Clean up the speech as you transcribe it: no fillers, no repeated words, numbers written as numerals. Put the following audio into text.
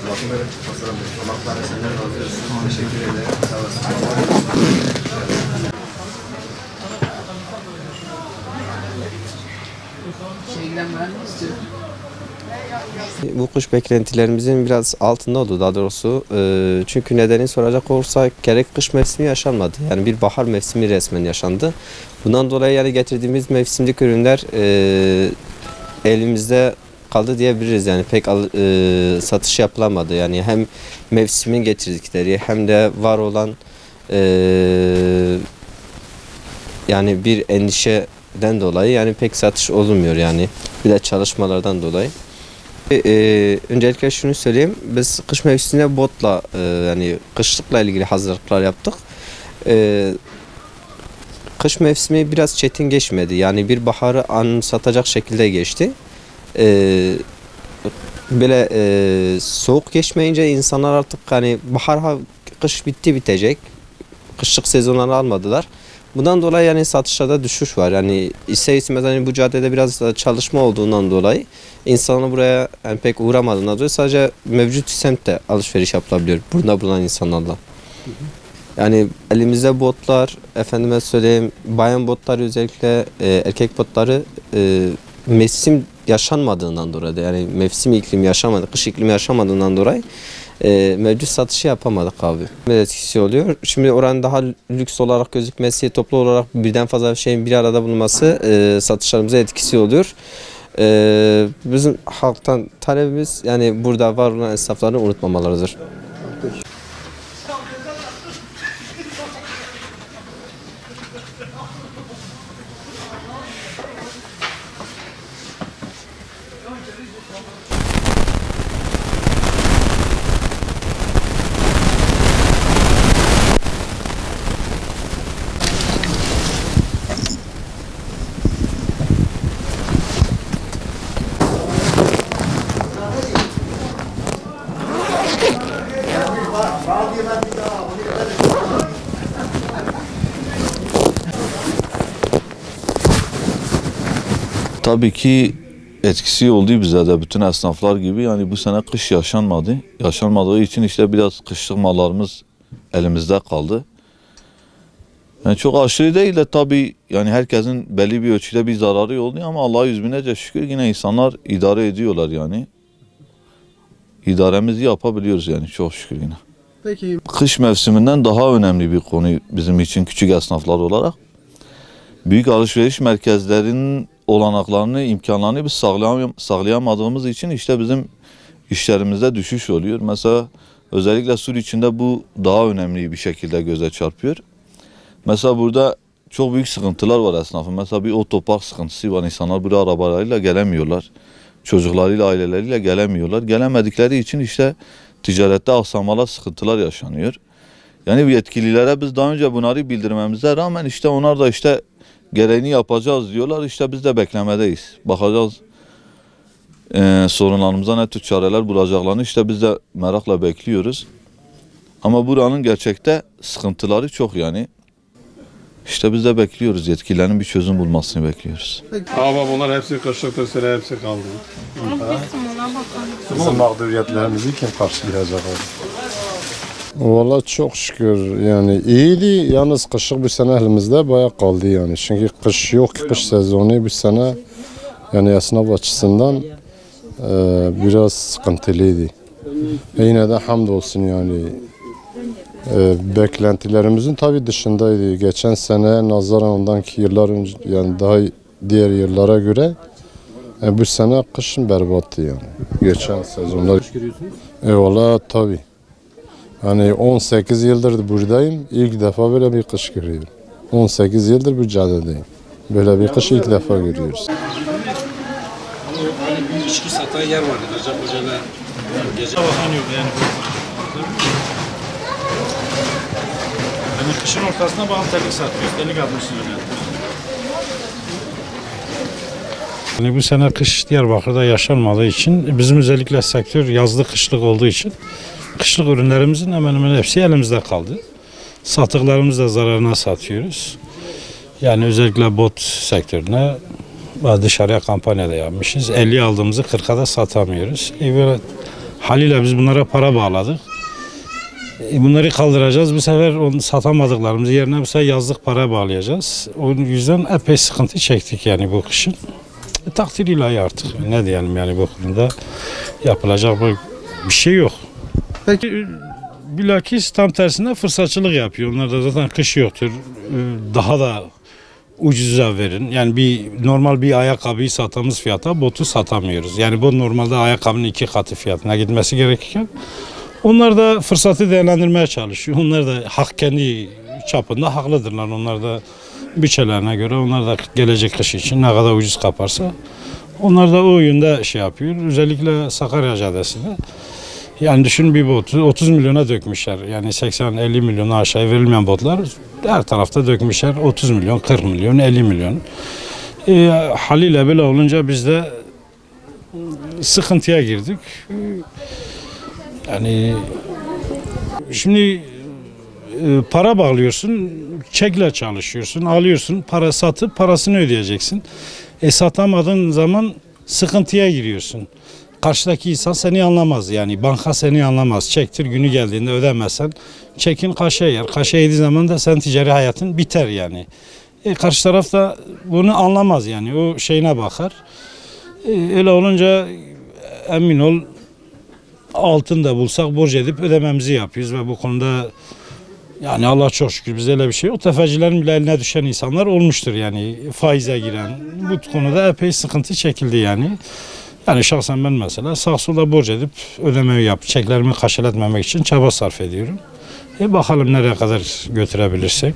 Allah senden razı olsun. Teşekkür ederim. Sağ olasın. Bu kış beklentilerimizin biraz altında oldu daha doğrusu. Çünkü nedeni soracak olursak gerek kış mevsimi yaşanmadı. Yani bir bahar mevsimi resmen yaşandı. Bundan dolayı yani getirdiğimiz mevsimlik ürünler elimizde kaldı diyebiliriz. Yani pek satış yapılamadı. Yani hem mevsimin getirdikleri hem de var olan yani bir endişeden dolayı yani pek satış olmuyor yani. Bir de çalışmalardan dolayı. Öncelikle şunu söyleyeyim. Biz kış mevsiminde botla yani kışlıkla ilgili hazırlıklar yaptık. Kış mevsimi biraz çetin geçmedi. Yani bir baharı anımsatacak şekilde geçti. Böyle soğuk geçmeyince insanlar artık hani kış bitecek. Kışlık sezonları almadılar. Bundan dolayı yani satışlarda düşüş var. Yani ister istemez hani bu caddede biraz da çalışma olduğundan dolayı insanlar buraya yani pek uğramadığından dolayı sadece mevcut semtte alışveriş yapılabiliyor. Burada bulunan insanlarla. Yani elimizde botlar, efendime söyleyeyim bayan botları özellikle erkek botları mevsim yaşanmadığından dolayı yani mevsim iklimi yaşamadı, kış iklimi yaşamadığından dolayı mevcut satışı yapamadık abi. Etkisi oluyor. Şimdi oranın daha lüks olarak gözükmesi, toplu olarak birden fazla şeyin bir arada bulunması satışlarımıza etkisi oluyor. Bizim halktan talebimiz yani burada var olan esnafları unutmamalarıdır. Tabii ki etkisi oldu bize de bütün esnaflar gibi. Yani bu sene kış yaşanmadı. Yaşanmadığı için işte biraz kışlık mallarımız elimizde kaldı. Yani çok aşırı değil de tabii yani herkesin belli bir ölçüde bir zararı oldu ama Allah'a yüz binlerce şükür yine insanlar idare ediyorlar yani. İdaremizi yapabiliyoruz yani çok şükür yine. Peki. Kış mevsiminden daha önemli bir konu bizim için küçük esnaflar olarak. Büyük alışveriş merkezlerinin olanaklarını, imkanlarını biz sağlayamadığımız için işte bizim işlerimizde düşüş oluyor. Mesela özellikle Sur içinde bu daha önemli bir şekilde göze çarpıyor. Mesela burada çok büyük sıkıntılar var esnafın. Mesela bir otopark sıkıntısı var. İnsanlar buraya arabalarıyla gelemiyorlar. Çocuklarıyla, aileleriyle gelemiyorlar. Gelemedikleri için işte ticarette aksamalar, sıkıntılar yaşanıyor. Yani bu yetkililere biz daha önce bunları bildirmemize rağmen işte onlar da işte gereğini yapacağız diyorlar. İşte biz de beklemedeyiz. Bakacağız sorunlarımıza ne tür çareler bulacaklarını işte biz de merakla bekliyoruz. Ama buranın gerçekte sıkıntıları çok yani. İşte biz de bekliyoruz. Yetkililerin bir çözüm bulmasını bekliyoruz. Ama bunlar hepsi kışlıktır, sıra hepsi kaldı. Bizim mağduriyetlerimizi kim karşılayacak abi? Vallahi çok şükür yani iyiydi. Yalnız kışlık bu sene elimizde bayağı kaldı yani. Çünkü kış yok, kış sezonu bu sene yani esnaf açısından biraz sıkıntılıydı. Yine de hamdolsun yani. Beklentilerimizin tabii dışındaydı. Geçen sene nazaran ondanki yıllar önce yani daha diğer yıllara göre bu sene kışın berbattı yani. Geçen sezonlar. Vallahi tabii. Yani 18 yıldır buradayım. İlk defa böyle bir kış görüyorum. 18 yıldır bu caddedeyim. Böyle bir kış ilk defa görüyoruz. Bir içki satan yer vardı. Recep Hoca'da gece bakan yok yani. Yani kışın ortasına bağlı terlik satıyoruz. Delik atmışsın öyle. Yani bu sene kış Diyarbakır'da yaşanmadığı için bizim özellikle sektör yazlı kışlık olduğu için kışlık ürünlerimizin hemen hemen hepsi elimizde kaldı. Sattıklarımızı da zararına satıyoruz. Yani özellikle bot sektörüne dışarıya kampanya da yapmışız. 50 aldığımızı 40'a da satamıyoruz. Böyle Haliyle biz bunlara para bağladık. Bunları kaldıracağız. Bu sefer onu satamadıklarımız yerine bu sefer yazlık para bağlayacağız. O yüzden epey sıkıntı çektik yani bu kışın. Takdir ilahi artık. Ne diyelim yani bu konuda yapılacak bir şey yok. Peki bilakis tam tersine fırsatçılık yapıyor. Onlar da zaten kış yoktur. Daha da ucuza verin. Yani normal bir ayakkabıyı sattığımız fiyata botu satamıyoruz. Yani bu normalde ayakkabının 2 katı fiyatına gitmesi gerekirken onlar da fırsatı değerlendirmeye çalışıyor. Onlar da kendi çapında haklıdırlar. Onlar da bütçelerine göre onlar da gelecek kış için ne kadar ucuz kaparsa onlar da o yönde şey yapıyor. Özellikle Sakarya Caddesi'nde. Yani düşün bir botu 30 milyona dökmüşler. Yani 80-50 milyona aşağı verilmeyen botlar her tarafta dökmüşler. 30 milyon, 40 milyon, 50 milyon. Haliyle böyle olunca biz de sıkıntıya girdik. Yani şimdi para bağlıyorsun, çekle çalışıyorsun, alıyorsun, para satıp parasını ödeyeceksin. Satamadığın zaman sıkıntıya giriyorsun. Karşıdaki insan seni anlamaz, yani banka seni anlamaz. Çektir günü geldiğinde ödemezsen çekin kaşe yer. Kaşe yediği zaman da sen ticari hayatın biter yani. Karşı taraf da bunu anlamaz yani, o şeyine bakar. Öyle olunca emin ol altın da bulsak borç edip ödememizi yapıyoruz ve bu konuda yani Allah çok şükür bize öyle bir şey yok. Tefecilerin bile eline düşen insanlar olmuştur yani, faize giren. Bu konuda epey sıkıntı çekildi yani. Yani şahsen ben mesela sağ solda borç edip ödemeyi çeklerimi kaşeletmemek için çaba sarf ediyorum. Bakalım nereye kadar götürebilirsek.